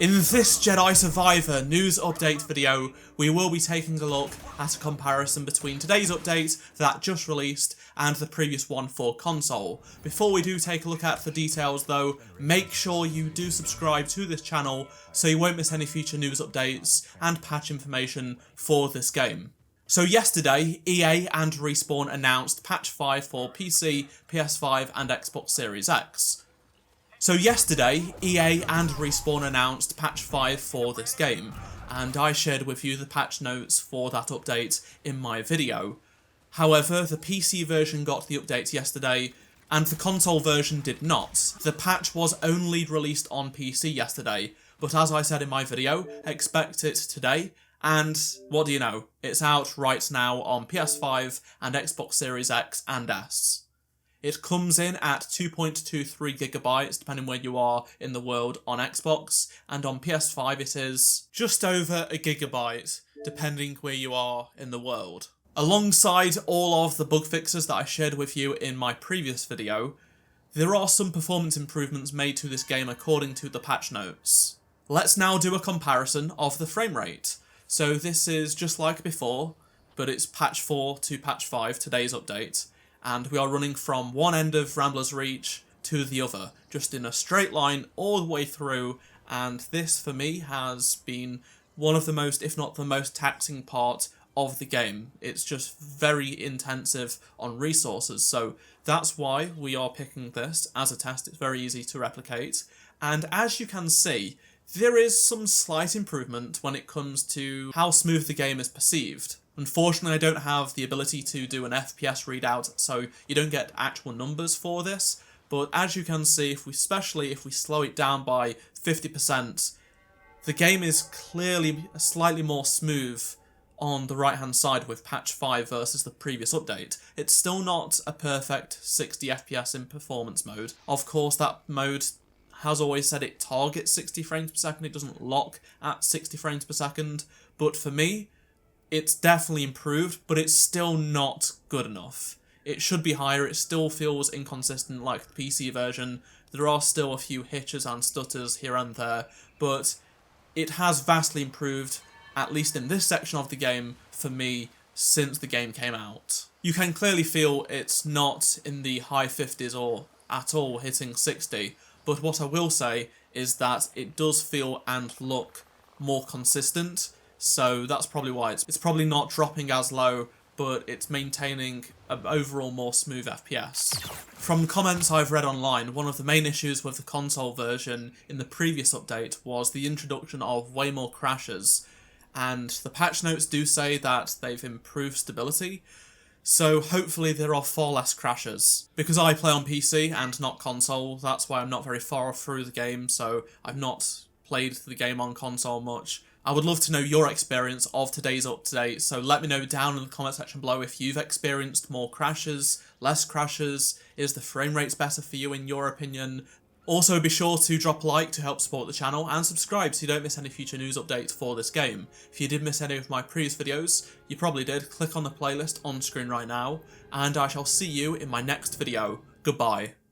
In this Jedi Survivor news update video, we will be taking a look at a comparison between today's update that just released and the previous one for console. Before we do take a look at the details though, make sure you do subscribe to this channel so you won't miss any future news updates and patch information for this game. So yesterday, EA and Respawn announced patch 5 for PC, PS5 and Xbox Series X. So yesterday, EA and Respawn announced patch 5 for this game, and I shared with you the patch notes for that update in my video. However, the PC version got the update yesterday, and the console version did not. The patch was only released on PC yesterday, but as I said in my video, expect it today, and what do you know, it's out right now on PS5 and Xbox Series X and S. It comes in at 2.23GB depending where you are in the world on Xbox, and on PS5 it is just over a gigabyte depending where you are in the world. Alongside all of the bug fixes that I shared with you in my previous video, there are some performance improvements made to this game according to the patch notes. Let's now do a comparison of the frame rate. So this is just like before, but it's patch 4 to patch 5, today's update. And we are running from one end of Rambler's Reach to the other, just in a straight line all the way through, and this for me has been one of the most, if not the most taxing part of the game. It's just very intensive on resources, so that's why we are picking this as a test. It's very easy to replicate, and as you can see, there is some slight improvement when it comes to how smooth the game is perceived. Unfortunately, I don't have the ability to do an FPS readout, so you don't get actual numbers for this, but as you can see, especially if we slow it down by 50%, the game is clearly slightly more smooth on the right-hand side with patch 5 versus the previous update. It's still not a perfect 60 FPS in performance mode. Of course, that mode has always said it targets 60 frames per second, it doesn't lock at 60 frames per second, but for me, it's definitely improved, but it's still not good enough. It should be higher, it still feels inconsistent like the PC version. There are still a few hitches and stutters here and there, but it has vastly improved, at least in this section of the game, for me, since the game came out. You can clearly feel it's not in the high 50s or at all hitting 60, but what I will say is that it does feel and look more consistent. So that's probably why it's probably not dropping as low, but it's maintaining an overall more smooth FPS. From comments I've read online, one of the main issues with the console version in the previous update was the introduction of way more crashes, and the patch notes do say that they've improved stability, so hopefully there are far less crashes. Because I play on PC and not console, that's why I'm not very far through the game, so I've not played the game on console much. I would love to know your experience of today's update, so let me know down in the comment section below if you've experienced more crashes, less crashes, is the frame rates better for you in your opinion? Also be sure to drop a like to help support the channel and subscribe so you don't miss any future news updates for this game. If you did miss any of my previous videos, you probably did, click on the playlist on screen right now, and I shall see you in my next video. Goodbye.